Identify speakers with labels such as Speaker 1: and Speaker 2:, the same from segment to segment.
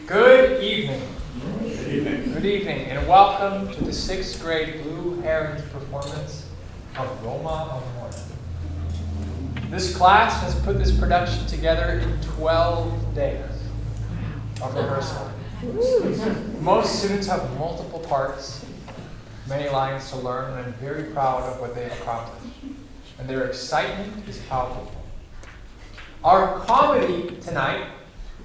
Speaker 1: Good evening.
Speaker 2: Good evening.
Speaker 1: Good evening, and welcome to the 6th grade Blue Heron's performance of Roma, Amor. This class has put this production together in 12 days of rehearsal. Most students have multiple parts, many lines to learn, and I'm very proud of what they have accomplished. And their excitement is palpable. Our comedy tonight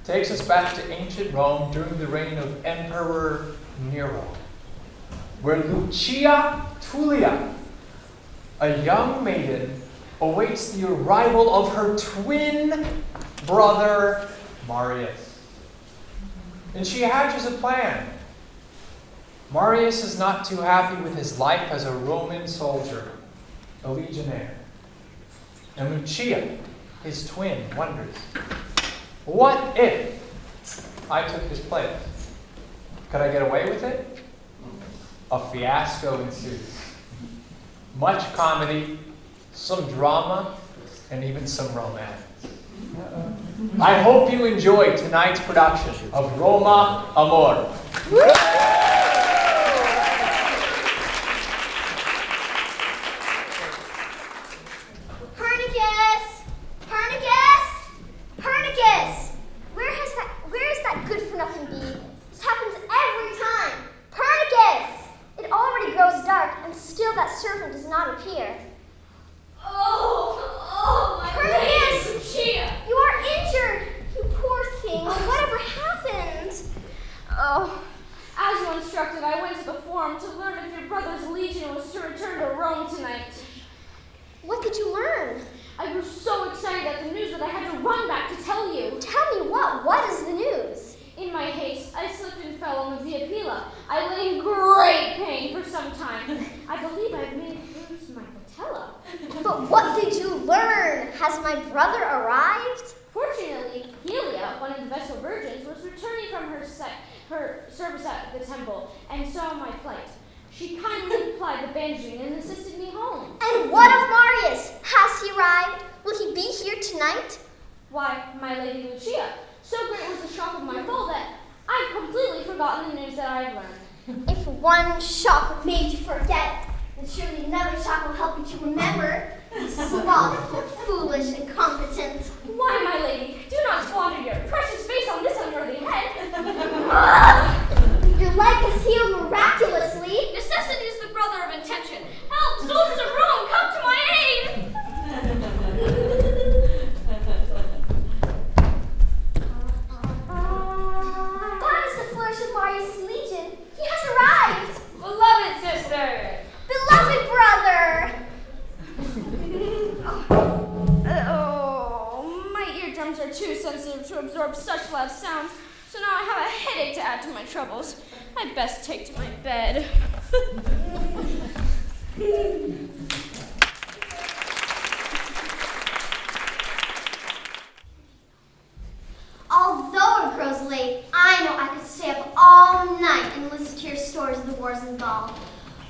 Speaker 1: takes us back to ancient Rome during the reign of Emperor Nero, where Lucia Tullia, a young maiden, awaits the arrival of her twin brother Marius. And she hatches a plan. Marius is not too happy with his life as a Roman soldier, a legionnaire. And Lucia, his twin, wonders, what if I took his place? Could I get away with it? A fiasco ensues. Much comedy, some drama, and even some romance. I hope you enjoy tonight's production of Roma, Amor.
Speaker 3: What did you learn?
Speaker 4: I grew so excited at the news that I had to run back to tell you.
Speaker 3: Tell me what? What is the news?
Speaker 4: In my haste, I slipped and fell on the Via Pila. I lay in great pain for some time. I believe I may have bruised my patella.
Speaker 3: But what did you learn? Has my brother arrived?
Speaker 4: Fortunately, Helia, one of the Vestal Virgins, was returning from her service at the temple and saw my plight. She kindly applied the bandaging and assisted me home.
Speaker 3: And what of Marius? Has he arrived? Will he be here tonight?
Speaker 4: Why, my lady Lucia, so great was the shock of my fall that I'd completely forgotten the news that I had learned.
Speaker 3: If one shock made you forget, then surely another shock will help you to remember. Slothful, foolish, incompetent.
Speaker 4: Why, my lady, do not squander your precious face on this unworthy head.
Speaker 3: Your leg is healed miraculously.
Speaker 4: Necessity is the brother of intention. Help, soldiers of Rome, come to my aid!
Speaker 3: That is the flourish of Marius' legion. He has arrived.
Speaker 4: Beloved sister!
Speaker 3: Beloved brother!
Speaker 4: My eardrums are too sensitive to absorb such loud sounds, so now I have a headache to add to my troubles. I'd best take to my bed.
Speaker 3: Although it grows late, I know I could stay up all night and listen to your stories of the wars in Gaul.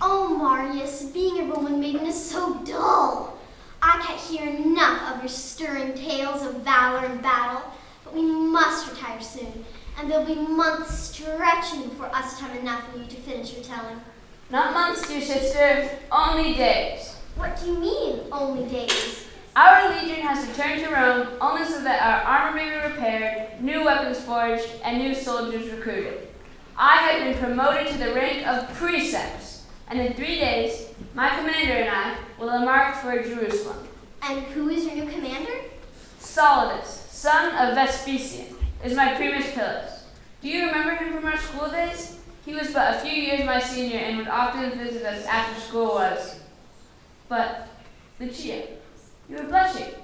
Speaker 3: Oh, Marius, being a Roman maiden is so dull. I can't hear enough of your stirring tales of valor and battle, but we must retire soon, and there'll be months stretching before us to have enough of you to finish your telling.
Speaker 5: Not months, dear sister, only days.
Speaker 3: What do you mean, only days?
Speaker 5: Our legion has returned to Rome only so that our armor may be repaired, new weapons forged, and new soldiers recruited. I have been promoted to the rank of precepts, and in 3 days, my commander and I will embark for Jerusalem.
Speaker 3: And who is your new commander?
Speaker 5: Solidus, son of Vespasian, is my primus pilus. Do you remember him from our school days? He was but a few years my senior and would often visit us after school was. But, Lucia, you were blushing.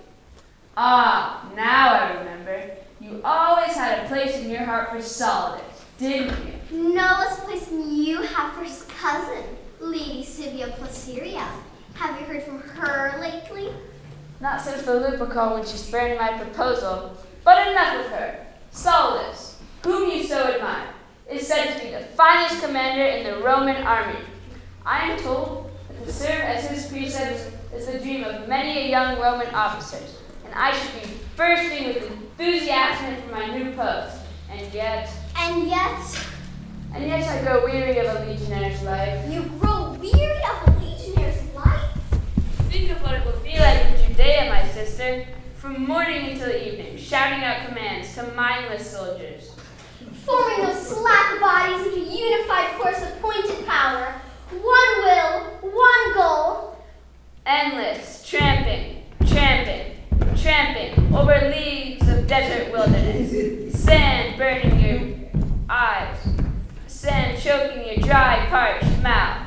Speaker 5: Ah, now I remember. You always had a place in your heart for Solidus, didn't you?
Speaker 3: No less place than you have for his cousin, Lady Sivia Placeria. Have you heard from her lately?
Speaker 5: Not since the Lupercal when she spurned my proposal, but enough of her. Solidus, whom you so admire, is said to be the finest commander in the Roman army. I am told that to serve as his precept is the dream of many a young Roman officers, and I should be bursting with enthusiasm for my new post. And
Speaker 3: And yet,
Speaker 5: I grow weary of a legionnaire's life.
Speaker 3: you grow weary of a legionnaires' life?
Speaker 5: Think of what it will be like in Judea, my sister, from morning until evening, shouting out commands to mindless soldiers.
Speaker 3: Forming those slack bodies into a unified force of pointed power. One will, one goal.
Speaker 5: Endless, tramping, over leagues of desert wilderness. Sand burning your eyes, sand choking your dry, parched mouth.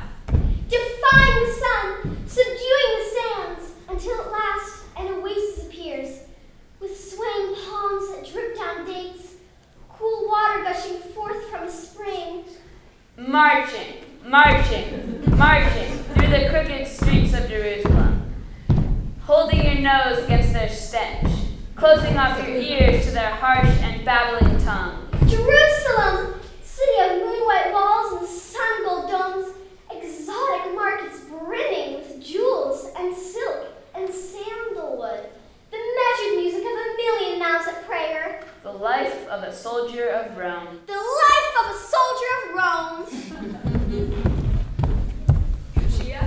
Speaker 3: Defying the sun, subduing the sands, until at last an oasis appears, with swaying palms that drip down dates, cool water gushing forth from a spring.
Speaker 5: Marching through the crooked streets of Jerusalem, holding your nose against their stench, closing off your ears to their harsh and babbling tongue.
Speaker 3: Jerusalem, city of moon-white walls and sun-gold domes, exotic markets brimming with jewels and silk and sandalwood, the measured music of a million mouths at prayer.
Speaker 5: The life of a soldier of Rome.
Speaker 3: The life of a soldier of Rome.
Speaker 5: Lucia,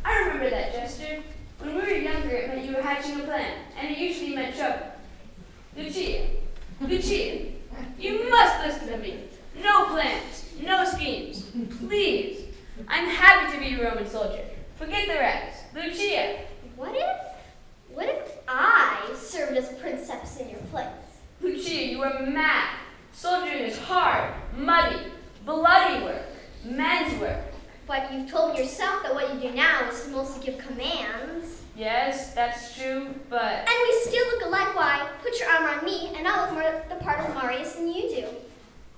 Speaker 5: I remember that gesture. When we were younger, it meant you were hatching a plan, and it usually meant trouble. Lucia, you must listen to me. No plans, no schemes. Please. I'm happy to be a Roman soldier. Forget the rest. Lucia.
Speaker 3: What if I served as princeps in your place?
Speaker 5: Lucia, you are mad. Soldiering is hard, muddy, bloody work, men's work.
Speaker 3: But you've told me yourself that what you do now is to mostly give commands.
Speaker 5: Yes, that's true, but...
Speaker 3: And we still look alike. Why? Put your arm on me, and I'll look more the part of Marius than you do.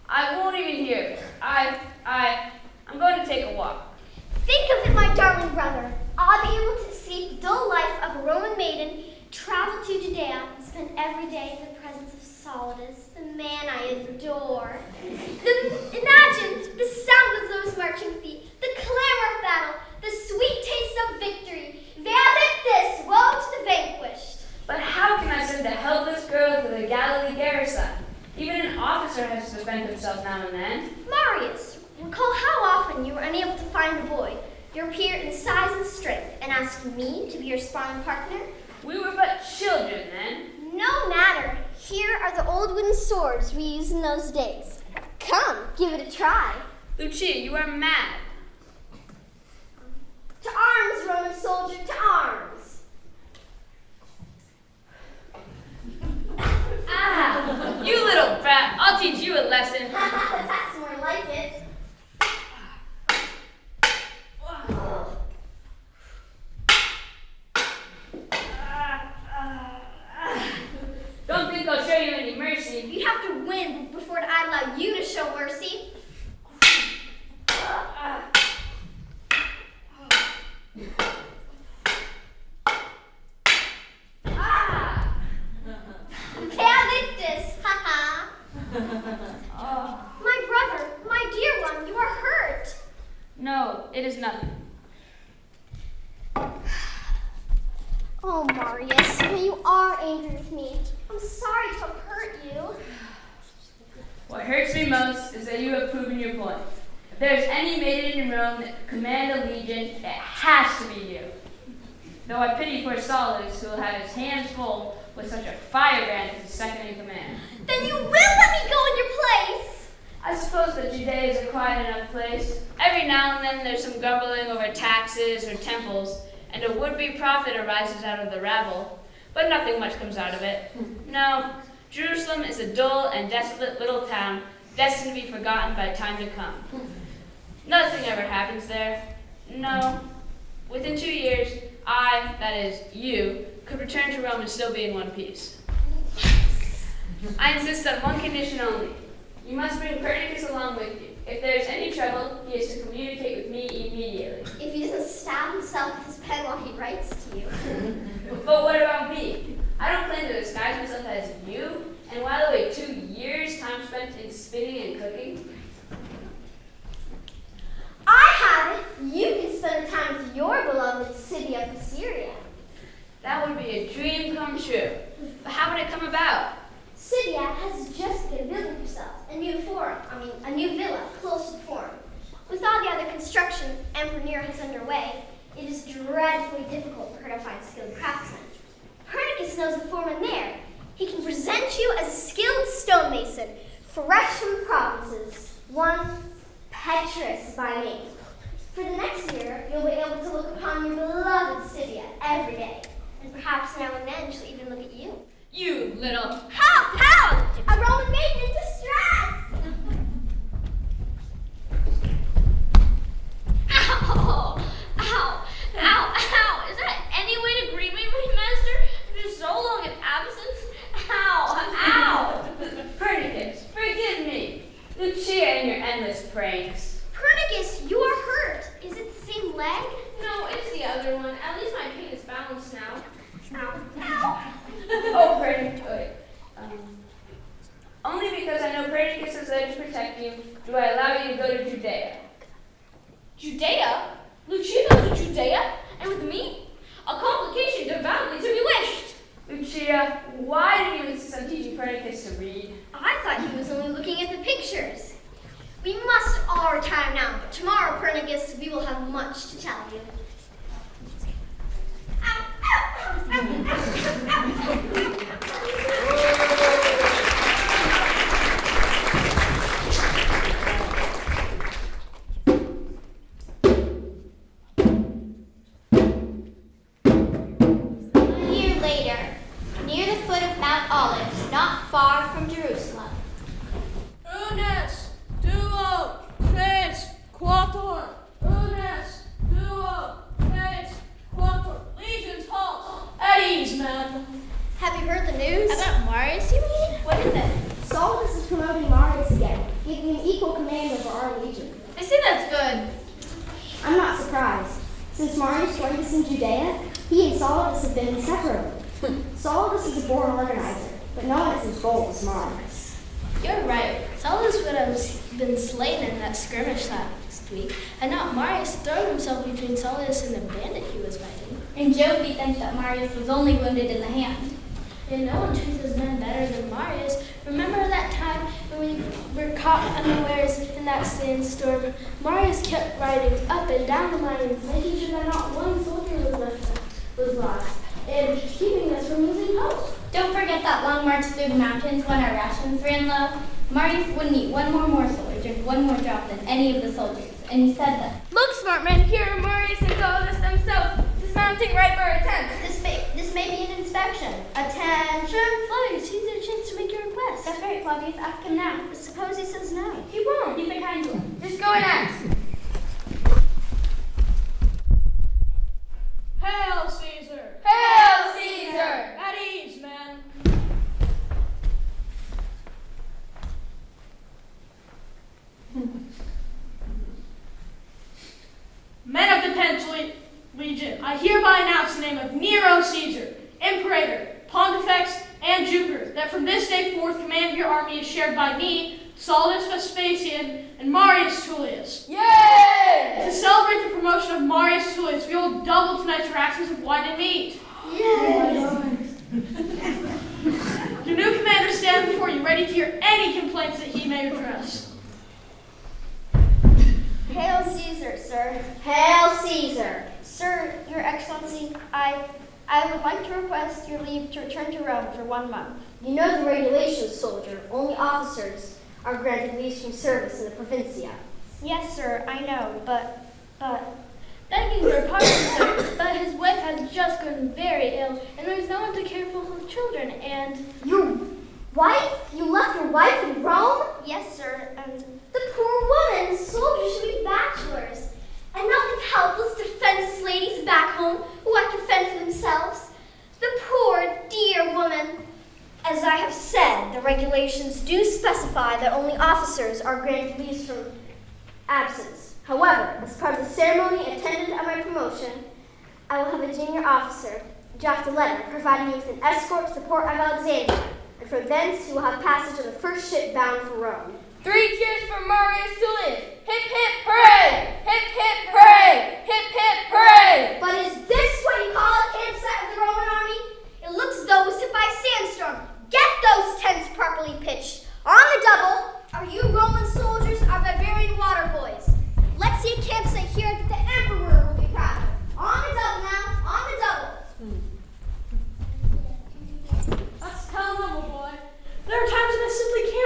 Speaker 5: I won't even hear it. I'm going to take a walk.
Speaker 3: Think of it, my darling brother. I'll be able to escape the dull life of a Roman maiden, travel to Judea, and spend every day in the presence of Solidus, the man I adore. Imagine the sound of those marching feet, the clamor of battle, the sweet taste of victory. Via victis, woe to the vanquished.
Speaker 5: But how can I send a helpless girl to the Galilee garrison? Even an officer has to defend himself now and then.
Speaker 3: Marius, recall how often you were unable to find a boy, your peer in size and strength, and asked me to be your sparring partner?
Speaker 5: We were but children then.
Speaker 3: No matter. Here are the old wooden swords we used in those days. Come, give it a try.
Speaker 5: Lucia, you are mad.
Speaker 3: To arms, Roman soldier, to arms.
Speaker 5: Ah, you little brat. I'll teach you a lesson.
Speaker 3: That's more like it.
Speaker 5: Don't think I'll show you any mercy.
Speaker 3: You'd have to win before I'd allow you to show mercy. My brother, my dear one, you are hurt.
Speaker 5: No, it is nothing.
Speaker 3: Oh, Marius, you are angry with me. I'm sorry to have hurt you.
Speaker 5: What hurts me most is that you have proven your point. If there's any maiden in Rome that can command a legion, it has to be you. Though I pity poor Solidus, who will have his hands full with such a firebrand as his second in command.
Speaker 3: Then you will let me go in your place.
Speaker 5: I suppose that Judea is a quiet enough place. Every now and then there's some grumbling over taxes or temples, and a would-be prophet arises out of the rabble, but nothing much comes out of it. No, Jerusalem is a dull and desolate little town, destined to be forgotten by time to come. Nothing ever happens there. No. Within 2 years, I, that is, you, could return to Rome and still be in one piece. I insist on one condition only. You must bring Perdiccas along with you. If there is any trouble, he is to communicate with me immediately.
Speaker 3: If he doesn't stab himself with his pen while he writes to you.
Speaker 5: But what about me? I don't plan to disguise myself as you and while away 2 years, time spent in spinning and cooking.
Speaker 3: I have it. You can spend the time with your beloved city of Syria.
Speaker 5: That would be a dream come true. But how would it come about?
Speaker 3: Scythia has just a new villa close to the forum. With all the other construction Emperor Nero has underway, it is dreadfully difficult for her to find skilled craftsmen. Pernicus knows the foreman there. He can present you as a skilled stonemason, fresh from the provinces, one Petrus by name. For the next year, you'll be able to look upon your beloved Scythia every day, and perhaps now and then she'll even look at you.
Speaker 5: You little...
Speaker 3: Help! A Roman maiden in distress!
Speaker 4: Ow! Ow! Ow! Ow! Is there any way to greet me, my master? After so long an absence? Ow! Ow!
Speaker 5: Pernicus, forgive me. Lucia and your endless pranks.
Speaker 3: Pernicus, you are hurt. Is it the same leg?
Speaker 4: No, it's the other one. At least my pain is balanced now.
Speaker 3: Ow. Ow.
Speaker 5: Oh, Pernicus. Only because I know Pernicus is there to protect you, do I allow you to go to Judea.
Speaker 4: Judea? Lucia goes to Judea? And with me? A complication devoutly to be wished.
Speaker 5: Lucia, why did you insist on teaching Pernicus to read?
Speaker 3: I thought he was only looking at the pictures. We must all retire now, but tomorrow, Pernicus, we will have much to tell you. Ow, ow, ow, ow,
Speaker 2: A year later, near the foot of Mount Olives, not far from Jerusalem.
Speaker 6: Unes, duo, tres, quator. Unes, duo, tres, quator. Legions halt. At ease, men.
Speaker 3: Have you heard the news?
Speaker 2: About Marius, you mean?
Speaker 3: What is it?
Speaker 7: Solus is promoting Marius again, giving him equal command over our legion.
Speaker 2: I see that's good.
Speaker 7: I'm not surprised. Since Marius joined us in Judea, he and Solus have been inseparable. Solus is a born organizer, but no one is as bold as Marius.
Speaker 8: You're right. Solus would have been slain in that skirmish last week, had not Marius thrown himself between Solus and the bandit he was fighting.
Speaker 2: And Jovi thinks that Marius was only wounded in the hand.
Speaker 8: And no one treats his men better than Marius. Remember that time when we were caught unawares in that sandstorm? Marius kept riding up and down the lines, making sure that not one soldier was lost, and keeping us from losing hope.
Speaker 2: Don't forget that long march through the mountains when our rations ran low. Marius wouldn't eat one more morsel or drink one more drop than any of the soldiers, and he said that.
Speaker 4: Look, smart men, here are Marius and Solus themselves, dismounting right by our tent.
Speaker 3: This may be an inspection. Attention!
Speaker 8: Flavius, he's a chance to make your request.
Speaker 2: That's right, Flavius, ask him now.
Speaker 3: Suppose he says no.
Speaker 4: He won't.
Speaker 2: He's a kind one.
Speaker 4: Just go and ask.
Speaker 6: Hail, Caesar.
Speaker 4: Hail Caesar!
Speaker 6: At ease, men. Men of the 10th Legion, I hereby announce the name of Nero Caesar, Imperator, Pontifex, and Jupiter, that from this day forth command of your army is shared by me, Solus Vespasian, and Marius Tullius.
Speaker 4: Yay!
Speaker 6: To celebrate the promotion of Marius Tullius, we will double tonight's rations of wine and meat. Your new commander stands before you, ready to hear any complaints that he may address.
Speaker 3: Hail Caesar, sir.
Speaker 7: Hail Caesar!
Speaker 3: Sir, Your Excellency, I would like to request your leave to return to Rome for 1 month.
Speaker 7: You know the regulations, soldier. Only officers are granted leaves from service in the Provincia.
Speaker 3: Yes, sir, I know, but
Speaker 8: Begging your pardon, sir, but his wife has just gotten very ill, and there's no one to care for her children, and...
Speaker 7: Your wife? You left your wife in Rome?
Speaker 3: yes, sir, and
Speaker 7: The poor woman!
Speaker 3: soldiers should be bachelors, and not leave helpless, defenseless ladies back home who have to fend for themselves. The poor, dear woman. As I have said, the regulations do specify that only officers are granted leaves from absence. However, as part of the ceremony attendant at my promotion, I will have a junior officer draft a letter providing you with an escort to the port of Alexandria, and from thence you will have passage on the first ship bound for Rome.
Speaker 4: 3 cheers for Marius Tullius. Hip hip hooray! Hip hip hooray! Hip hip hooray!
Speaker 3: But is this what you call a campsite of the Roman army? It looks as though it was hit by a sandstorm. Get those tents properly pitched. On the double, are you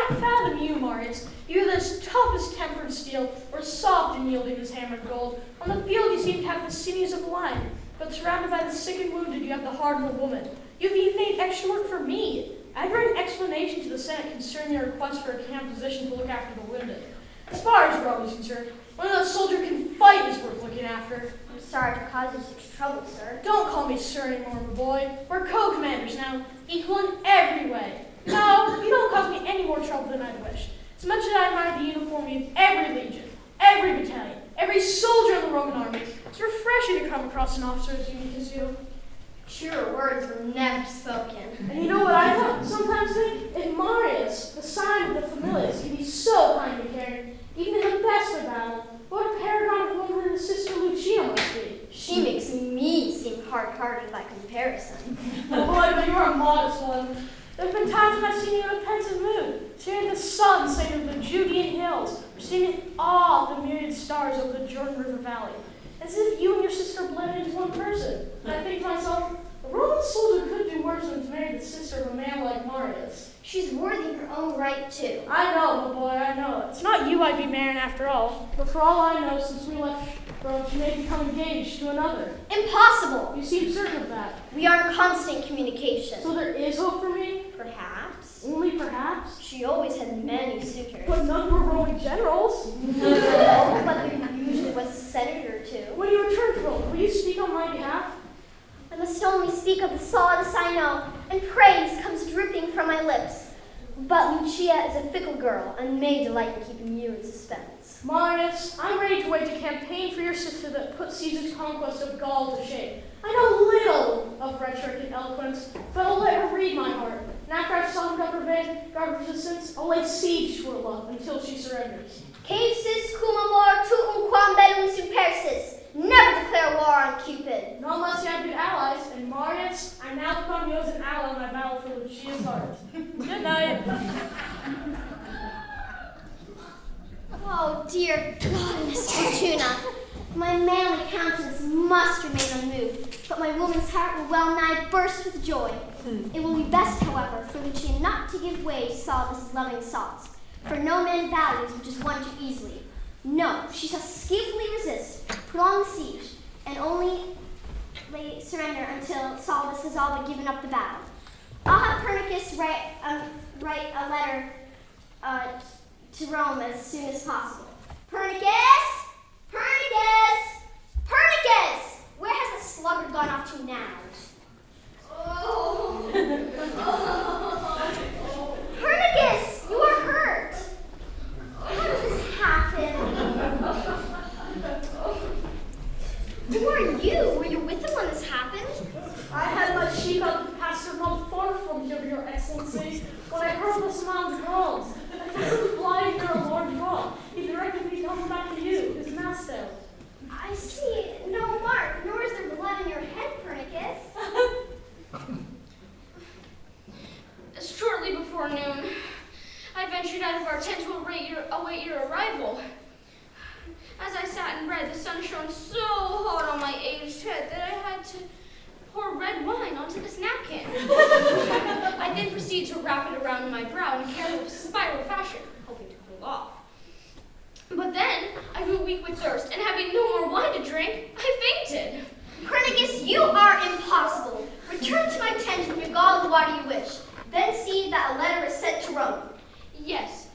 Speaker 6: can't fathom you, Marius. You're as tough as tempered steel, or soft and yielding as hammered gold. On the field you seem to have the sinews of a lion, but surrounded by the sick and wounded you have the heart of a woman. You've even made extra work for me. I'd write an explanation to the Senate concerning your request for a camp physician to look after the wounded. As far as Rome is concerned, one of those soldiers can fight is worth looking after.
Speaker 3: I'm sorry to cause you such trouble, sir.
Speaker 6: Don't call me sir anymore, my boy. We're co-commanders now, equal in every way. No, you don't cause me any more trouble than I'd wish. As much as I admire the uniformity of every legion, every battalion, every soldier in the Roman army, it's refreshing to come across an officer as unique as you.
Speaker 3: Truer words were never spoken.
Speaker 6: And you know what I sometimes think? If Marius, the sign of the familiars, can be so kind and caring, even in the best of battle, what a paragon of woman his sister Lucia must be.
Speaker 3: She makes me seem hard-hearted by comparison.
Speaker 6: Oh boy, but you're a modest one. There have been times when I've seen you in a pensive mood, staring at the sun set over the Judean hills, or seeing in awe the myriad stars over the Jordan River Valley, as if you and your sister blended into one person. And I think to myself, a Roman soldier could do worse than to marry the sister of a man like Marius.
Speaker 3: She's worthy in her own right, too.
Speaker 6: I know, my boy, I know. It's not you I'd be marrying after all. But for all I know, since we left Rome, she may become engaged to another.
Speaker 3: Impossible!
Speaker 6: You seem certain of that.
Speaker 3: We are in constant communication.
Speaker 6: So there is hope for me?
Speaker 3: Perhaps.
Speaker 6: Only perhaps?
Speaker 3: She always had many suitors.
Speaker 6: But none were Roman generals.
Speaker 3: No, but there usually was a senator or two.
Speaker 6: When you return to Rome, will you speak on my behalf?
Speaker 3: I must only speak of the solace I know, and praise comes dripping from my lips. But Lucia is a fickle girl, and may delight in keeping you in suspense.
Speaker 6: Marius, I'm ready to wage a campaign for your sister that put Caesar's conquest of Gaul to shame. I know little of rhetoric and eloquence, but I'll let her read my heart. And after I've softened up her vain guard resistance, I'll lay siege to her love until she surrenders.
Speaker 3: Caesis cum amor tuum quam bellum supersis. Never declare war on Cupid.
Speaker 6: Not unless you have good allies, and Marius, I now become you as an ally in my battle for Lucia's heart. Good night.
Speaker 3: Oh, dear goddess Fortuna. My manly countenance must remain unmoved, but my woman's heart will well nigh burst with joy. It will be best, however, for Lucia not to give way to Solidus's loving assaults, for no man values which is won too easily. No, she shall skillfully resist, prolong the siege, and only surrender until Solidus has all but given up the battle. I'll have Pernicus write a letter to Rome as soon as possible. Pernicus! Pernicus! Pernicus! Where has the sluggard gone off to now? Oh. Pernicus, you are hurt. How did this happen? Who are you? Were you with him when this happened?
Speaker 6: I had my sheep out the pasture not far from here, Your Excellency, when I heard this man's groans. I thought he was lying near a large rock. He directed me to come back to you, his master.
Speaker 3: I see no mark, nor is there blood in your head, Pernicus.
Speaker 4: Shortly before noon, I ventured out of our tent to await your arrival. As I sat and read, the sun shone so hot on my aged head that I had to pour red wine onto this napkin. I then proceeded to wrap it around my brow in a careful spiral fashion, hoping to cool off. But then I grew weak with thirst, and having no more wine to drink, I fainted.
Speaker 3: Pernicus, you are impossible. Return to my tent and regale the water you wish. Then see that a letter is sent to Rome.
Speaker 4: Yes.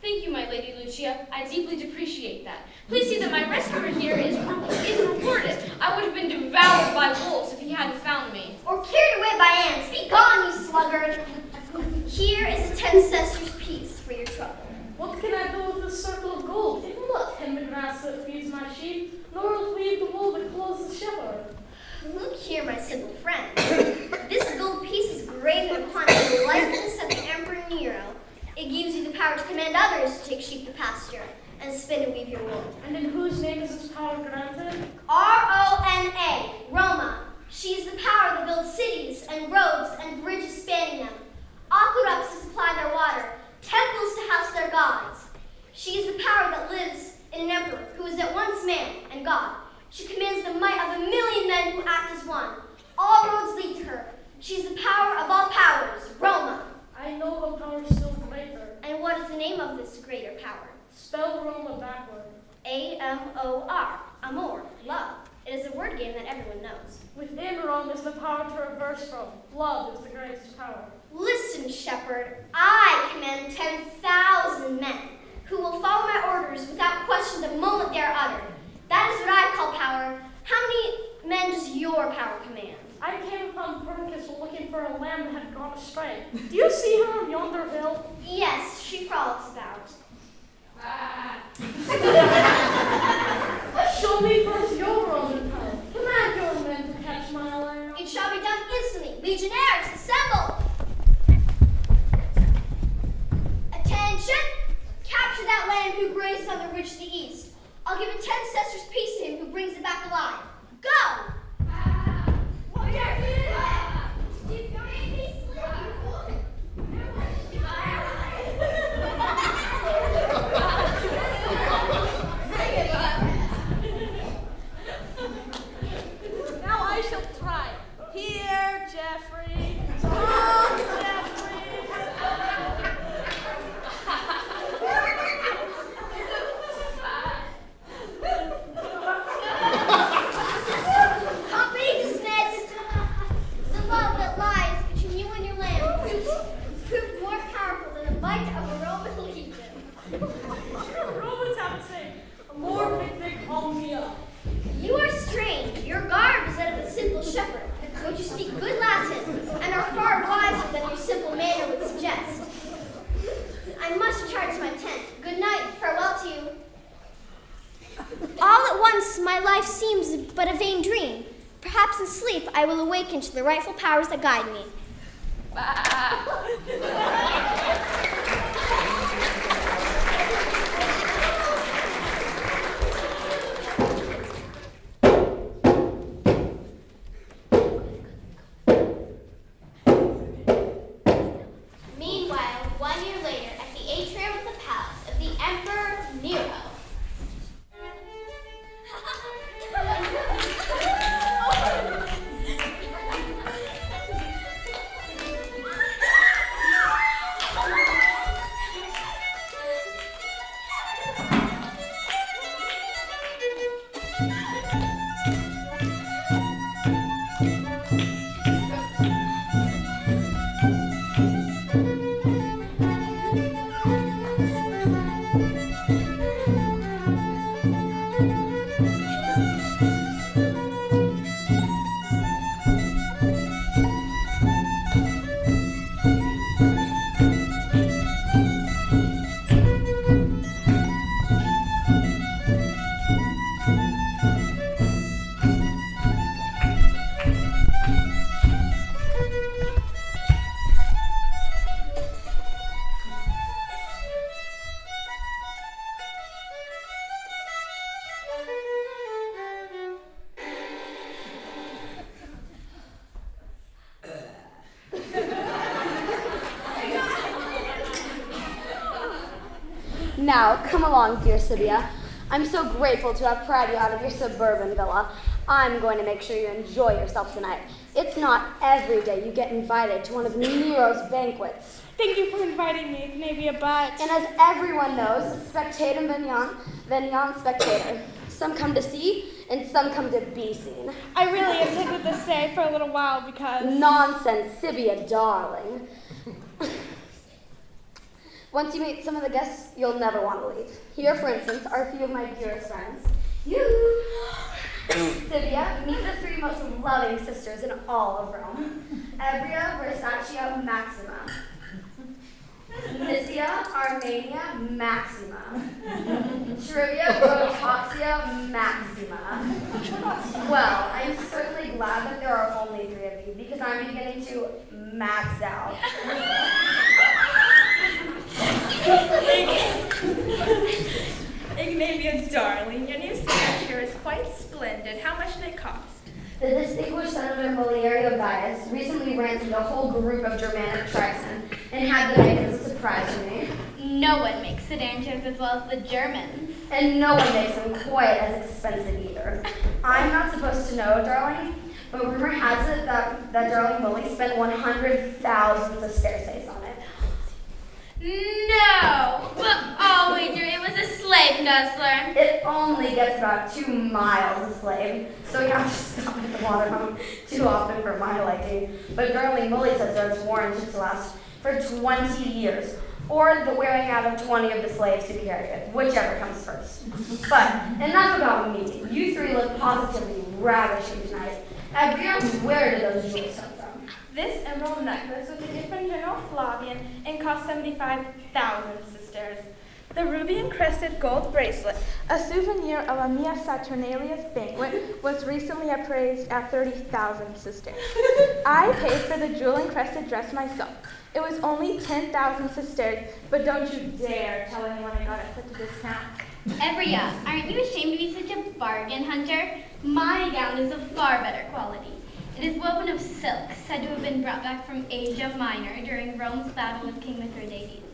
Speaker 4: Thank you, my Lady Lucia. I deeply depreciate that. Please see that my rescuer here is rewarded. I would have been devoured by wolves if he hadn't found me.
Speaker 3: Or carried away by ants. Be gone, you sluggard. Here is a 10 sester's piece for your trouble.
Speaker 6: What can I do with this circle of gold? It will not tend the grass that feeds my sheep, nor will it weave the wool that clothes the shepherd.
Speaker 3: Look here, my simple friend. This gold piece is graven upon the likeness of the Emperor Nero. It gives you the power to command others to take sheep to pasture and spin and weave your wool.
Speaker 6: And in whose name is this power granted?
Speaker 3: Rona, Roma. She is the power that builds cities and roads and bridges spanning them, aqueducts to supply their water, temples to house their gods. She is the power that lives in an emperor who is at once man and God. She commands the might of 1,000,000 men who act as one. All roads lead to her. She is the power of all powers, Roma.
Speaker 6: I know the power is still greater.
Speaker 3: And what A-M-O-R, Amor, love. It is a word game that everyone knows.
Speaker 6: Within Rome is the power to reverse Rome. Love is the greatest power.
Speaker 3: Listen, shepherd, I command 10,000 men who will follow my orders without question the moment they are uttered. That is what I call power. How many men does your power command?
Speaker 6: I came upon Perdiccas looking for a lamb that had gone astray. Do you see her on yonder hill?
Speaker 3: Yes, she frolics about.
Speaker 6: Show me first your Roman power. Command your men to catch my lamb.
Speaker 3: It shall be done instantly. Legionnaires, assemble! Attention! Capture that lamb who grazes on the ridge to the east. I'll give a 10 sester's piece to him who brings it back alive. Go!
Speaker 6: Now I shall try. Here, Jeffrey. Oh, Jeffrey.
Speaker 3: Company dismissed. The love that lies between you and your lamb proved more powerful than the might of a Roman legion.
Speaker 6: Romans have a saying, Amor picnic omnia.
Speaker 3: You are strange. Your garb is that of a simple shepherd, but you speak good Latin and are far wiser than your simple manner would suggest. I must return to my tent. Good night. Farewell to you. All at once, my life seems but a vain dream. Perhaps in sleep I will awaken to the rightful powers that guide me.
Speaker 2: Meanwhile, 1 year later, at the atrium of the palace of the Emperor Nero.
Speaker 7: Now, come along, dear Sibia. I'm so grateful to have pried you out of your suburban villa. I'm going to make sure you enjoy yourself tonight. It's not every day you get invited to one of Nero's banquets.
Speaker 8: Thank you for inviting me, Navia, but...
Speaker 7: And as everyone knows, spectatum veniam spectator. Some come to see, and some come to be seen.
Speaker 8: I really intended to stay for a little while because...
Speaker 7: Nonsense, Sibia, darling. Once you meet some of the guests, you'll never want to leave. Here, for instance, are a few of my dearest friends. You! Sibia, meet the 3 most loving sisters in all of Rome. Ebria, Versaccia, Maxima. Nicia, Armenia, Maxima. Trivia, Botoxia, Maxima. Well, I'm certainly glad that there are only 3 of you because I'm beginning to max out.
Speaker 9: Ignavia, darling, your new stand here is quite splendid. How much do they cost?
Speaker 7: The distinguished Senator Valerio Gaius recently ransomed a whole group of Germanic tribesmen and had them make it as a surprise to me.
Speaker 2: No one makes sedans as well as the Germans.
Speaker 7: And no one makes them quite as expensive either. I'm not supposed to know, darling, but rumor has it that darling Molly spent 100,000 sesterces on it.
Speaker 2: No! But I'll wager it was a slave
Speaker 4: slave nuzzler.
Speaker 7: It only gets about 2 miles a slave, so you have to stop at the water pump too often for my liking. But Darling Molly says there's warranted to last for 20 years, or the wearing out of 20 of the slaves who carry it, whichever comes first. But enough about me. You three look positively ravishing tonight. Adria, where did those jewels come from?
Speaker 9: This emerald necklace was a gift from General Flavian and cost 75,000 sisters. The ruby-encrusted gold bracelet, a souvenir of Amia Saturnalia's banquet, was recently appraised at 30,000 sisters. I paid for the jewel-encrusted dress myself. It was only 10,000 sisters, but don't you dare tell anyone I got it at such a discount.
Speaker 2: Ebria, aren't you ashamed to be such a bargain hunter? My gown is of far better quality. It is woven of silk, said to have been brought back from Asia Minor during Rome's battle with King Mithridates.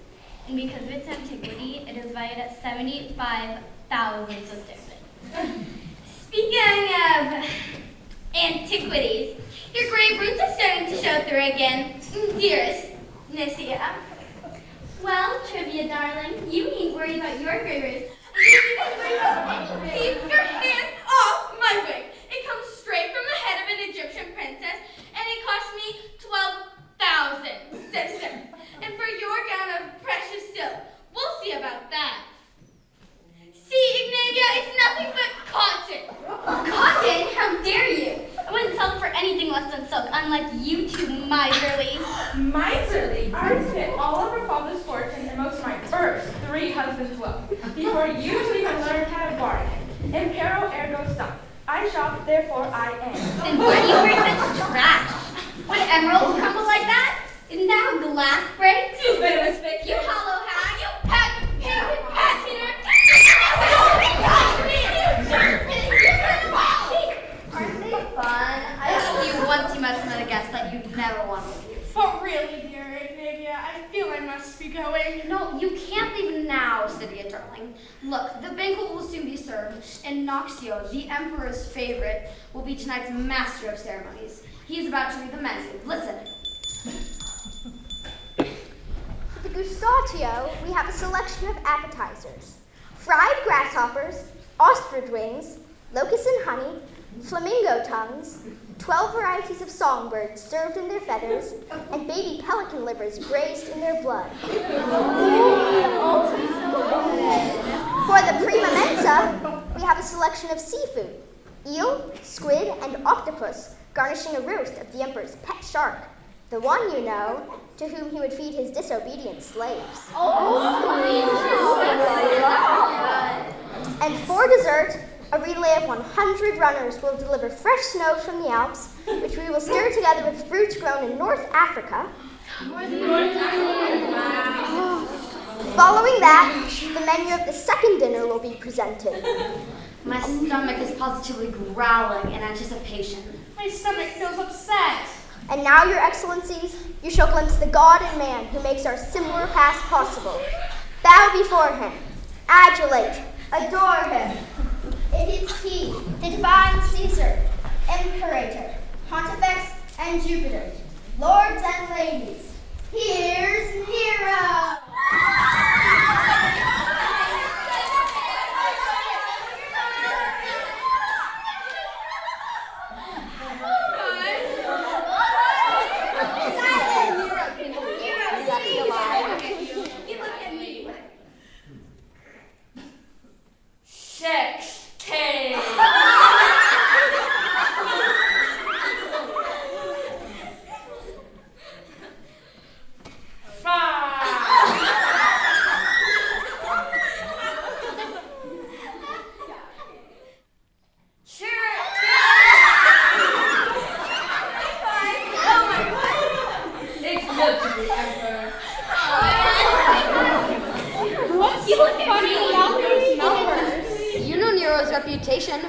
Speaker 2: And because of its antiquity, it is valued at 75,000 sisters. Speaking of antiquities, your gray roots are starting to show through again, dearest Nicia. Well, trivia darling, you ain't worried about your gray roots. Keep your hands off my wig. It comes straight from the head of an Egyptian princess, and it cost me 12,000 sisters. And for your gown of precious silk, we'll see about that. See, Ignavia, it's nothing but cotton. Cotton? How dare you? I wouldn't sell it for anything less than silk, unlike you two miserly.
Speaker 9: Miserly? I spent all of her father's fortune and most of my first 3 husbands' wealth before you two even learned how to bargain. Impero ergo sum. I shop, therefore I am.
Speaker 2: Then why do you wear such trash? When emeralds crumble like that, isn't that how glass breaks? You bit of a spick, you hollow hag, you patent pationer!
Speaker 7: Aren't they fun? I told you once you met another guest that you'd never want to leave.
Speaker 6: But really, dear Ignavia, I feel I must be going.
Speaker 7: No, you can't leave now, Cydia, darling. Look, the banquet will soon be served, and Noxio, the Emperor's favorite, will be tonight's master of ceremonies. He's about to read the menu. Listen.
Speaker 3: For the gustatio, we have a selection of appetizers. Fried grasshoppers, ostrich wings, locust and honey, flamingo tongues, 12 varieties of songbirds served in their feathers, and baby pelican livers braised in their blood. For the prima mensa, we have a selection of seafood, eel, squid, and octopus, garnishing a roast of the emperor's pet shark, the one you know, to whom he would feed his disobedient slaves. And for dessert, a relay of 100 runners will deliver fresh snow from the Alps, which we will stir together with fruits grown in North Africa. Following that, the menu of the second dinner will be presented.
Speaker 7: My stomach is positively growling in anticipation.
Speaker 6: My stomach feels upset.
Speaker 3: And now, Your Excellencies, you shall glimpse the God in man who makes our similar past possible. Bow before him, adulate, adore him. It is he, the divine Caesar, Imperator, Pontifex, and Jupiter, lords and ladies. Here's Heron!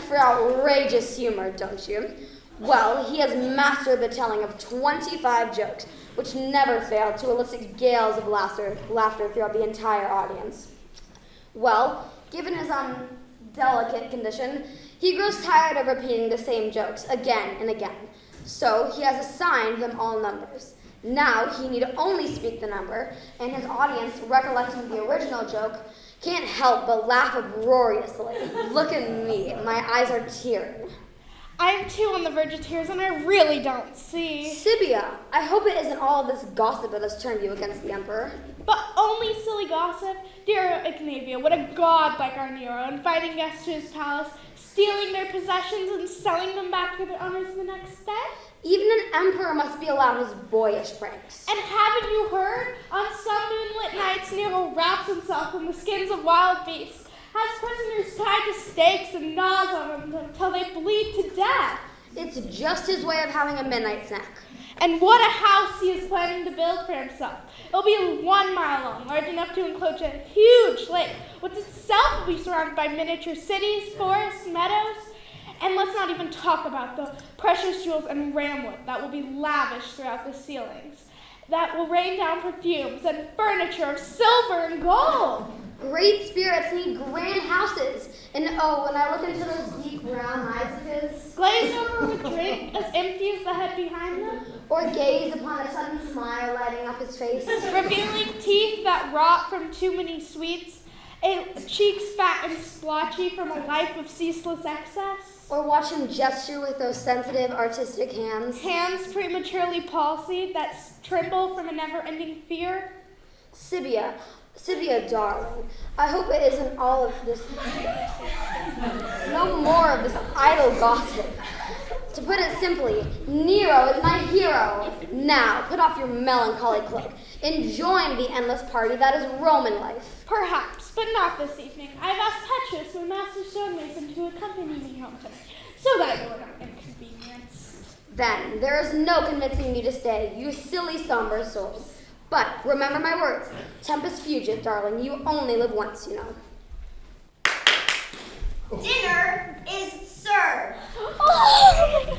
Speaker 7: For outrageous humor, don't you? Well, he has mastered the telling of 25 jokes, which never fail to elicit gales of laughter throughout the entire audience. Well, given his delicate condition, he grows tired of repeating the same jokes again and again, so he has assigned them all numbers. Now he need only speak the number, and his audience, recollecting the original joke, can't help but laugh uproariously. Look at me, my eyes are tearing.
Speaker 9: I'm too on the verge of tears, and I really don't see.
Speaker 7: Sibia, I hope it isn't all of this gossip that has turned you against the Emperor.
Speaker 9: But only silly gossip. Dear Ignavia, would a god like our Nero, inviting guests to his palace, stealing their possessions and selling them back to their owners the next day?
Speaker 7: Even an emperor must be allowed his boyish pranks.
Speaker 9: And haven't you heard? On some moonlit nights, Nero wraps himself in the skins of wild beasts, has prisoners tied to stakes and gnaws on them until they bleed to death.
Speaker 7: It's just his way of having a midnight snack.
Speaker 9: And what a house he is planning to build for himself. It'll be 1 mile long, large enough to enclose a huge lake, which itself will be surrounded by miniature cities, forests, meadows. And let's not even talk about the precious jewels and ramwood that will be lavished throughout the ceilings, that will rain down perfumes and furniture of silver and gold.
Speaker 7: Great spirits need grand houses. And oh, when I look into those deep brown eyes of his,
Speaker 9: Glaze over with drink as empty as the head behind them,
Speaker 7: or gaze upon a sudden smile lighting up his face,
Speaker 9: revealing teeth that rot from too many sweets, cheeks fat and splotchy from a life of ceaseless excess,
Speaker 7: or watch him gesture with those sensitive, artistic hands.
Speaker 9: Hands prematurely palsied that tremble from a never-ending fear.
Speaker 7: Sibia, darling, I hope it isn't all of this, no more of this idle gossip. To put it simply, Nero is my hero. Now, put off your melancholy cloak and join the endless party that is Roman life.
Speaker 9: Perhaps, but not this evening. I've asked Petrus, my master stonemason, to accompany me home tonight, so that you are not inconvenienced.
Speaker 7: Then, there is no convincing me to stay, you silly somber souls. But remember my words, tempus fugit, darling, you only live once, you know.
Speaker 3: Dinner is served.
Speaker 9: Oh!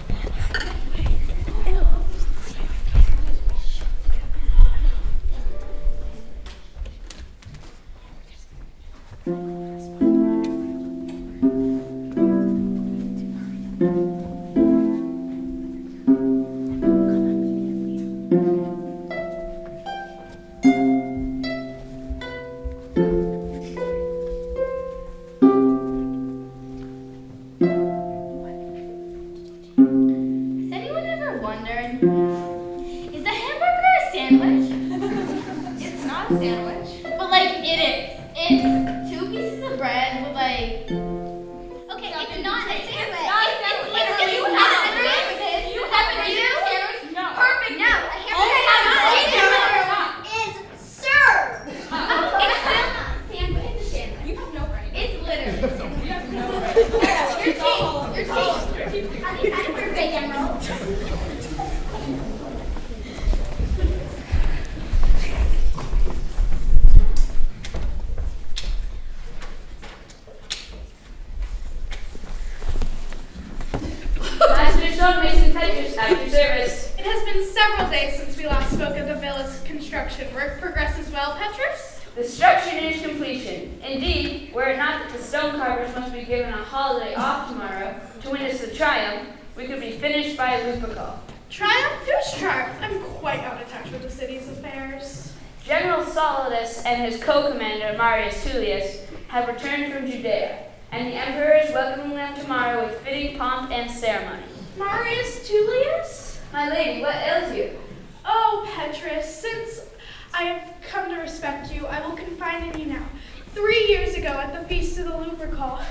Speaker 5: And his co-commander, Marius Tullius, have returned from Judea, and the emperor is welcoming them tomorrow with fitting pomp and ceremony.
Speaker 9: Marius Tullius?
Speaker 5: My lady, what ails you?
Speaker 9: Oh, Petrus, since I have come to respect you, I will confide in you now. 3 years ago at the Feast of the Lupercal,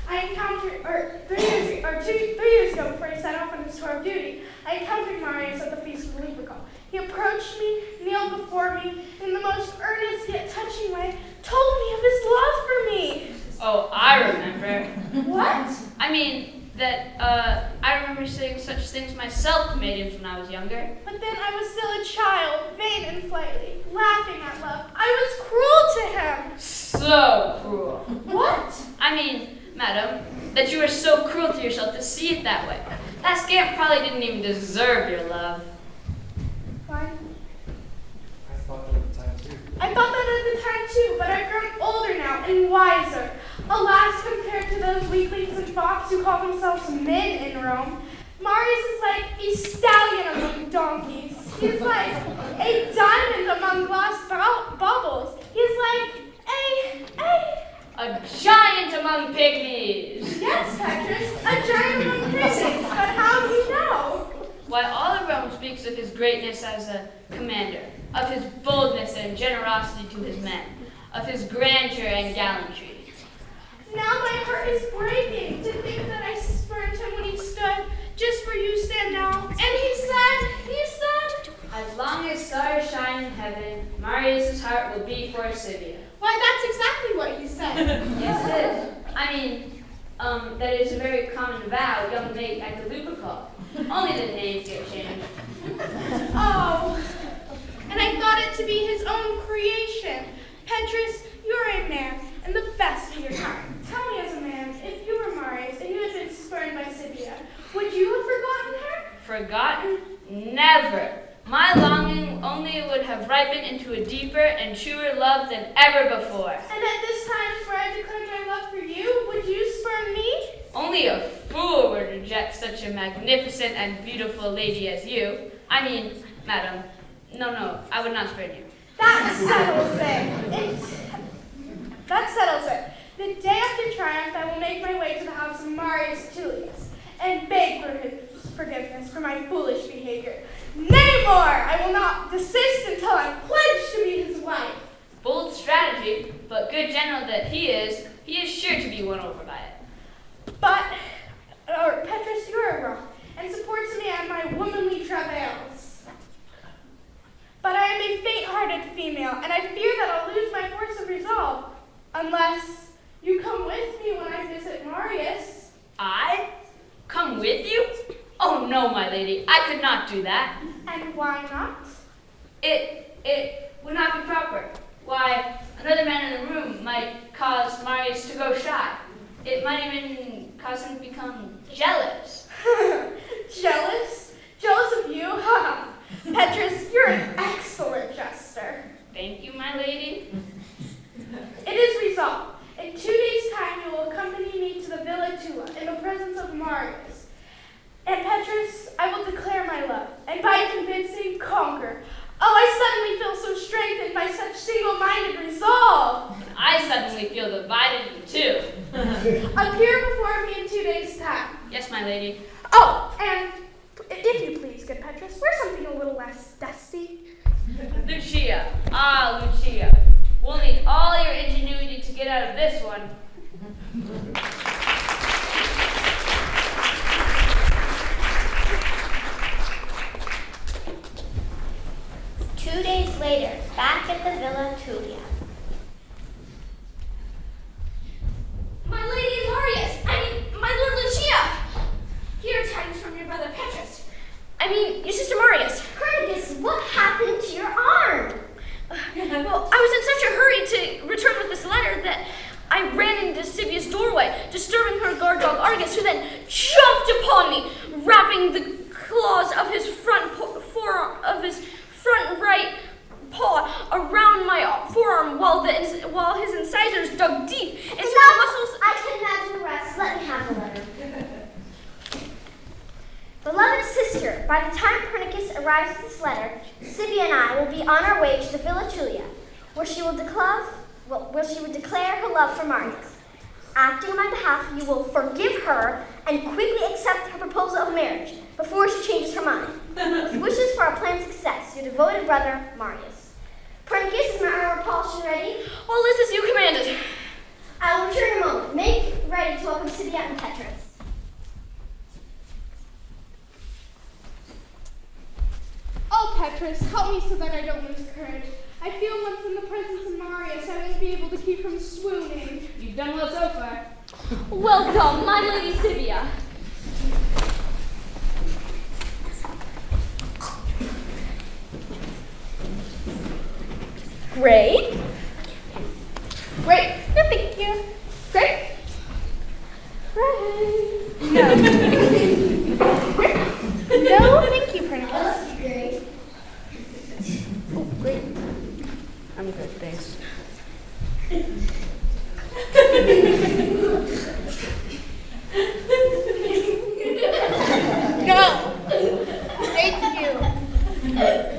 Speaker 9: I encountered, 3 years ago before he set off on his tour of duty, I encountered Marius at the Feast of the Lupercal. He approached me, kneeled before me, in the most earnest yet touching way, told me of his love for me.
Speaker 5: Oh, I remember.
Speaker 9: What?
Speaker 5: I mean, I remember saying such things myself to maidens when I was younger.
Speaker 9: But then I was still a child, vain and flighty, laughing at love. I was cruel to him.
Speaker 5: So cruel.
Speaker 9: What?
Speaker 5: I mean, madam, that you were so cruel to yourself to see it that way. That scamp probably didn't even deserve your love.
Speaker 9: Why?
Speaker 1: I thought that at the time too.
Speaker 9: I thought that at the time too, but I've grown older now and wiser. Alas, compared to those weaklings and fops who call themselves men in Rome, Marius is like a stallion among donkeys. He's like a diamond among glass bubbles. He's like
Speaker 5: a giant among pygmies.
Speaker 9: Yes, Petrus, a giant among pygmies. But how do you know?
Speaker 5: Why, all of Rome speaks of his greatness as a commander, of his boldness and generosity to his men, of his grandeur and gallantry.
Speaker 9: Now my heart is breaking to think that I spurned him when he stood just where you stand now. And he said,
Speaker 5: as long as stars shine in heaven, Marius' heart will beat for Sibia.
Speaker 9: why, that's exactly what he said.
Speaker 5: Yes, it is. I mean, that is a very common vow young make at the Lupercal. Only the names get changed.
Speaker 9: Oh, and I thought it to be his own creation. Petrus, you're a man, and the best of your time. Tell me as a man, if you were Marius and you had been spurned by Sibia, would you have forgotten her?
Speaker 5: Forgotten? Never. My longing only would have ripened into a deeper and truer love than ever before.
Speaker 9: And at this time, where I declared my love for you, would you spurn me?
Speaker 5: Only a fool would reject such a magnificent and beautiful lady as you. I mean, madam, no, I would not spurn you.
Speaker 9: That settles it. That settles it. The day after triumph, I will make my way to the house of Marius Tullius and beg for his forgiveness for my foolish behavior. Nay more, I will not desist until I'm pledged to be his wife.
Speaker 5: Bold strategy, but good general that he is sure to be won over by it.
Speaker 9: But, Petrus, you are wrong, and supports me in my womanly travails. But I am a faint-hearted female, and I fear that I'll lose my force of resolve, unless you come with me when I visit Marius.
Speaker 5: I? Come with you? Oh no, my lady, I could not do that.
Speaker 9: And why not?
Speaker 5: It would not be proper. Why, another man in the room might cause Marius to go shy. It might even cause him to become jealous.
Speaker 9: Jealous? Jealous of you? Ha! Petrus, you're an excellent jester.
Speaker 5: Thank you, my lady.
Speaker 9: It is resolved. In 2 days' time, you will accompany me to the Villa Tua in the presence of Marius. And Petrus, I will declare my love, and by convincing, conquer. Oh, I suddenly feel so strengthened by such single-minded resolve.
Speaker 5: I suddenly feel divided too.
Speaker 9: Appear before me in 2 days' time.
Speaker 5: Yes, my lady.
Speaker 9: Oh, and if you please, good Petrus, wear something a little less dusty.
Speaker 5: Lucia. Ah, Lucia. We'll need all your ingenuity to get out of this one.
Speaker 3: 2 days later, back at the Villa Tullia.
Speaker 4: My lady my lord Lucia! Here are tidings from your brother Petrus. Your sister Marius.
Speaker 3: Pernicus, what happened to your arm?
Speaker 4: Well, I was in such a hurry to return with this letter that I ran into Sibia's doorway, disturbing her guard dog Argus, who then jumped upon me, wrapping the claws of his front right paw around my forearm while his incisors dug deep into the muscles.
Speaker 3: I can imagine the rest. Let me have the letter. Beloved sister, by the time Pernicus arrives with this letter, Sibia and I will be on our way to the Villa Tullia, where she would declare her love for Marius. Acting on my behalf, you will forgive her and quickly accept her proposal of marriage before she changes her mind. With wishes for our planned success, your devoted brother, Marius. Pernicus, is my armor polished and ready?
Speaker 4: All is as you commanded.
Speaker 3: I will return in a moment. Make ready to welcome Sibia and Petrus.
Speaker 9: Oh, Petrus, help me so that I don't lose courage. I feel once in the presence of Marius, I won't be able to keep from swooning.
Speaker 5: You've done well so far.
Speaker 2: Welcome, my lady Sibia. Great. Great. No, thank you. Great. Great. No. No, thank you, Pernicus.
Speaker 3: Great.
Speaker 2: Oh, great.
Speaker 5: I'm good, thanks.
Speaker 2: No. Thank you.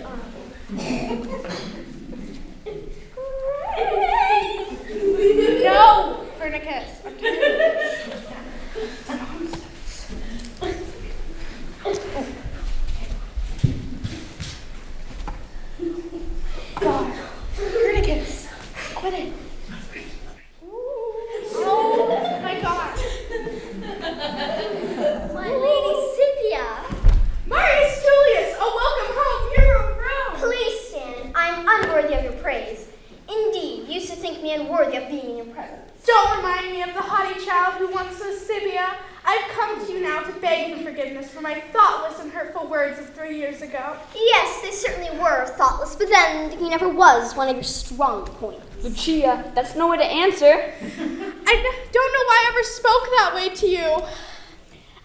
Speaker 3: think me unworthy of being in your presence.
Speaker 9: Don't remind me of the haughty child who once was Sibia. I've come to you now to beg for forgiveness for my thoughtless and hurtful words of 3 years ago.
Speaker 3: Yes, they certainly were thoughtless, but then he never was one of your strong points.
Speaker 5: Lucia, that's no way to answer.
Speaker 9: I don't know why I ever spoke that way to you.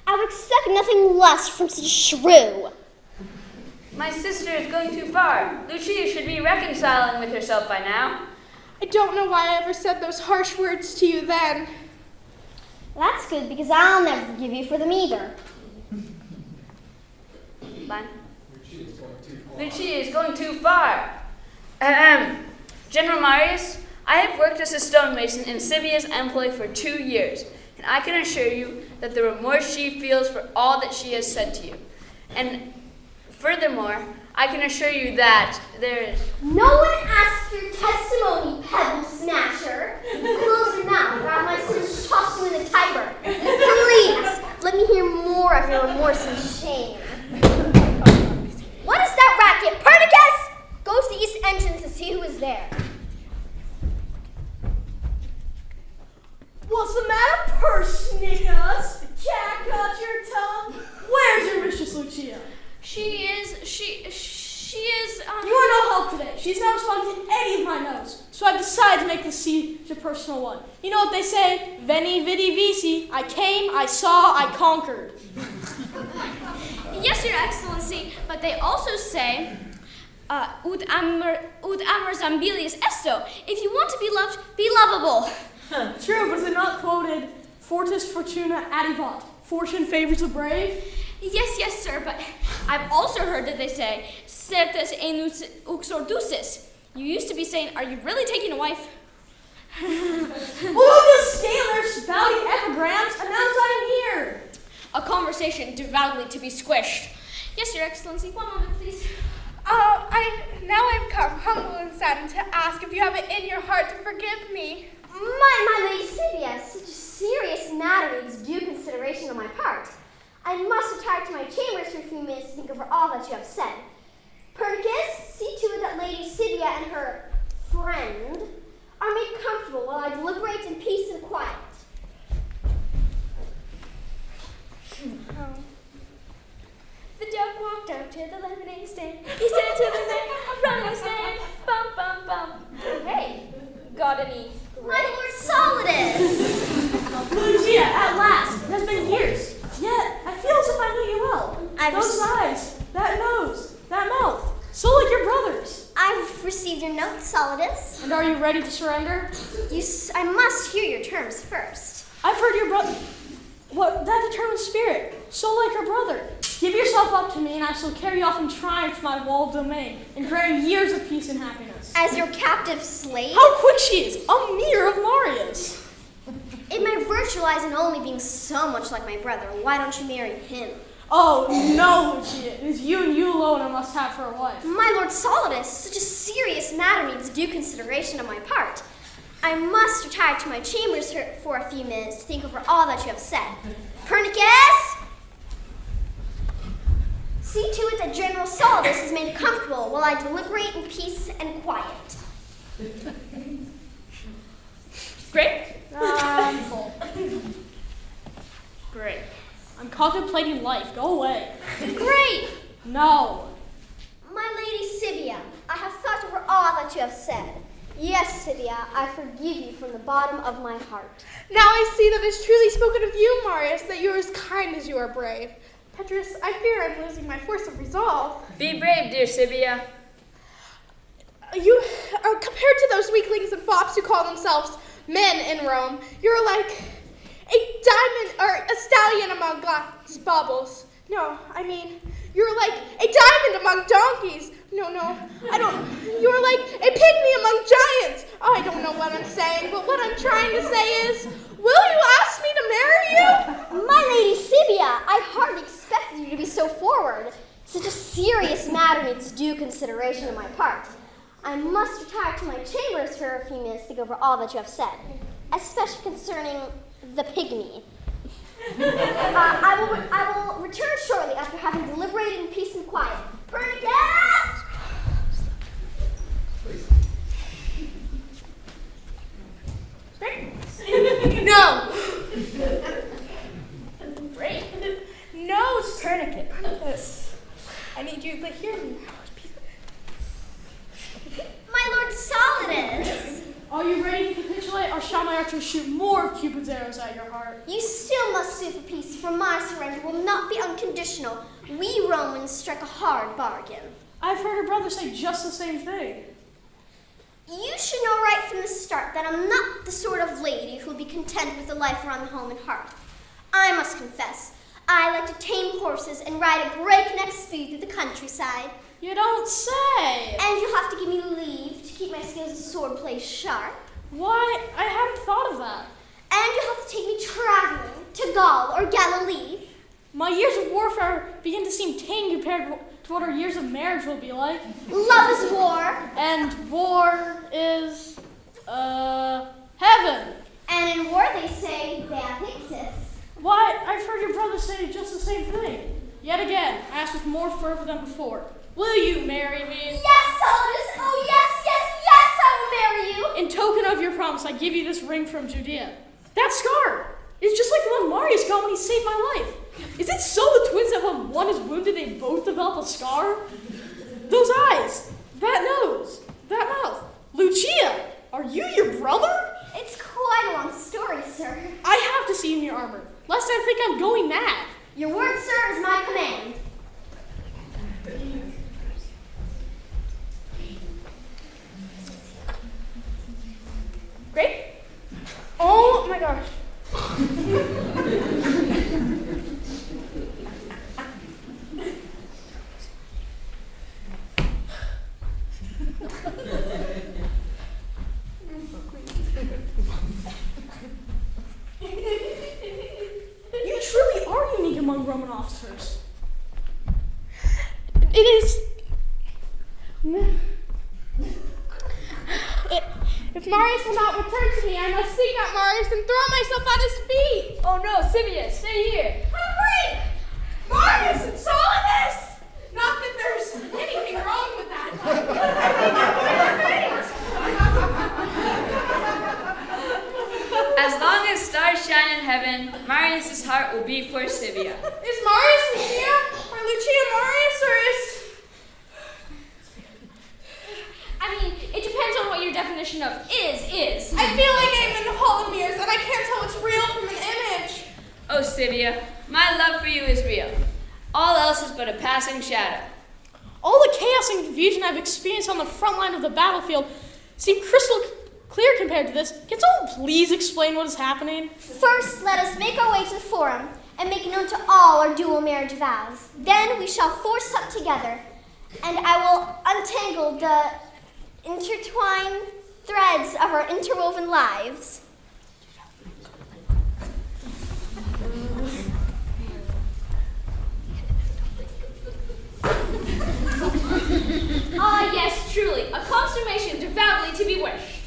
Speaker 3: I would expect nothing less from such a shrew.
Speaker 5: My sister is going too far. Lucia should be reconciling with herself by now.
Speaker 9: I don't know why I ever said those harsh words to you then.
Speaker 3: That's good, because I'll never forgive you for them either.
Speaker 5: Fine. Lucia is going too far. General Marius, I have worked as a stonemason in Sibia's employ for 2 years, and I can assure you that the remorse she feels for all that she has said to you. And furthermore, I can assure you that there is...
Speaker 3: No one asked your testimony, pebble smasher. Close your mouth, or I'll my sisters toss you in the Tiber. Please, let me hear more of your remorse and shame. What is that racket? Perdiccas! Go to the east entrance and see who is there.
Speaker 6: What's the matter, Persnickus? Cat got your tongue? Where's your mistress, Lucia?
Speaker 4: She is,
Speaker 6: You are no help today. She's not responding to any of my notes. So I've decided to make this siege a personal one. You know what they say? Veni, vidi, vici. I came, I saw, I conquered.
Speaker 4: Yes, Your Excellency, but they also say, ut amor zambilius esto. If you want to be loved, be lovable.
Speaker 6: True, but is it not quoted, Fortis fortuna adivat, fortune favors the brave?
Speaker 4: Yes, sir, but I've also heard that they say, certes enus uxordusis. You used to be saying, are you really taking a wife?
Speaker 6: Well, just stand there spouting epigrams, announce I'm here.
Speaker 4: A conversation devoutly to be squished. Yes, Your Excellency, one moment, please.
Speaker 9: I've come humble and saddened to ask if you have it in your heart to forgive me.
Speaker 3: My lady Sibia, such a serious matter needs due consideration on my part. I must retire to my chambers for a few minutes to think over all that you have said. Perdiccas, see to it that Lady Sibia and her friend are made comfortable while I deliberate in peace and quiet.
Speaker 4: The dog walked up to the lemonade stand. He said to the man, "Run, stand, bum, bum, bum." Hey, got any?
Speaker 3: My Lord Solidus!
Speaker 6: Lucia, at last. It has been years. Yet, I feel as if I knew you well. Those eyes, that nose, that mouth, so like your brother's.
Speaker 3: I've received your note, Solidus.
Speaker 6: And are you ready to surrender?
Speaker 3: I must hear your terms first.
Speaker 6: I've heard your brother. What? That determined spirit, so like her brother. Give yourself up to me, and I shall carry you off in triumph to my walled domain, and grant you years of peace and happiness.
Speaker 3: As your captive slave?
Speaker 6: How quick she is! A mirror of Marius!
Speaker 3: If my virtue lies in only being so much like my brother, why don't you marry him?
Speaker 6: Oh, no, Lucia. It is you and you alone I must have for a wife.
Speaker 3: My Lord Solidus, such a serious matter needs due consideration on my part. I must retire to my chambers for a few minutes to think over all that you have said. Perdiccas! See to it that General Solidus is made comfortable while I deliberate in peace and quiet.
Speaker 4: Great.
Speaker 6: Full.
Speaker 4: Great.
Speaker 6: I'm contemplating life. Go away.
Speaker 3: Great!
Speaker 6: No.
Speaker 3: My lady Sibia, I have thought over all that you have said. Yes, Sibia, I forgive you from the bottom of my heart.
Speaker 9: Now I see that it's truly spoken of you, Marius, that you are as kind as you are brave. Petrus, I fear I'm losing my force of resolve.
Speaker 5: Be brave, dear Sibia.
Speaker 9: You, compared to those weaklings and fops who call themselves men in Rome, you're like a diamond or a stallion among glass bubbles. No, I mean, you're like a diamond among donkeys. No, I don't. You're like a pygmy among giants. I don't know what I'm saying, but what I'm trying to say is, will you ask me to marry you?
Speaker 3: My lady Sibia, I hardly expected you to be so forward. Such a serious matter needs due consideration on my part. I must retire to my chambers for a few minutes to go over all that you have said, especially concerning the pygmy. I will return shortly after having deliberated in peace and quiet. Perdiccas!
Speaker 6: No!
Speaker 9: Great. Nose tourniquet. This. I need you to hear me now.
Speaker 3: My Lord Solidus!
Speaker 6: Are you ready to capitulate, or shall my archers shoot more of Cupid's arrows at your heart?
Speaker 3: You still must sue for peace, for my surrender will not be unconditional. We Romans strike a hard bargain.
Speaker 6: I've heard her brother say just the same thing.
Speaker 3: You should know right from the start that I'm not the sort of lady who will be content with a life around the home and hearth. I must confess, I like to tame horses and ride at breakneck speed through the countryside.
Speaker 6: You don't say.
Speaker 3: And you'll have to give me leave to keep my skills of swordplay sharp.
Speaker 6: Why, I hadn't thought of that.
Speaker 3: And you'll have to take me traveling to Gaul or Galilee.
Speaker 6: My years of warfare begin to seem tame compared to what our years of marriage will be like.
Speaker 3: Love is war.
Speaker 6: And war is, heaven.
Speaker 3: And in war they say, Thea Victus.
Speaker 6: Why, I've heard your brother say just the same thing. Yet again, I asked with more fervor than before. Will you marry me?
Speaker 3: Yes, Solidus! Oh, yes, yes, yes, I will marry you!
Speaker 6: In token of your promise, I give you this ring from Judea. That scar is just like the one Marius got when he saved my life. Is it so the twins that when one is wounded, they both develop a scar? Those eyes, that nose, that mouth. Lucia, are you your brother?
Speaker 3: It's quite a long story, sir.
Speaker 6: I have to see you in your armor, lest I think I'm going mad.
Speaker 3: Your word, sir, is my command.
Speaker 9: Great. Oh my gosh.
Speaker 6: You truly are unique among Roman officers.
Speaker 9: It is. If Marius will not return to me, I must seek out Marius and throw myself at his feet.
Speaker 5: Oh no, Sibia, stay here.
Speaker 9: Hurry! Marius and Solidus! Not that there's anything wrong with that.
Speaker 5: As long as stars shine in heaven, Marius' heart will beat for Sibia.
Speaker 9: Is Marius Lucia? Or Lucia Marius? Or is...
Speaker 4: I mean, it depends on what your definition of is.
Speaker 9: I feel like I'm in the Hall of Mirrors and I can't tell what's real from an image.
Speaker 5: Oh, Sibia, my love for you is real. All else is but a passing shadow.
Speaker 6: All the chaos and confusion I've experienced on the front line of the battlefield seem crystal clear compared to this. Can someone please explain what is happening?
Speaker 3: First, let us make our way to the forum and make known to all our dual marriage vows. Then we shall force up together, and I will untangle the intertwined threads of our interwoven lives.
Speaker 4: Ah, yes, truly, a consummation devoutly to be wished.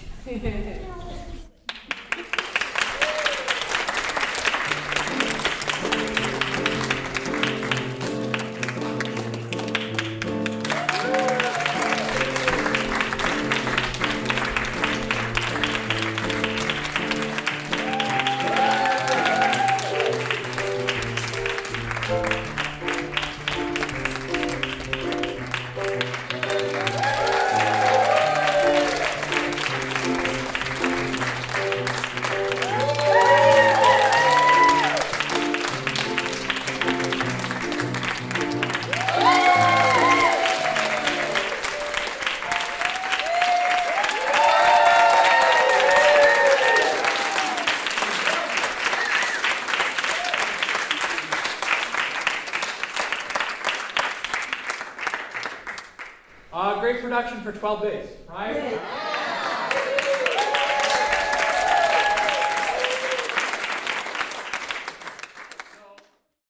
Speaker 1: Great production for 12 days, right?
Speaker 3: Yeah.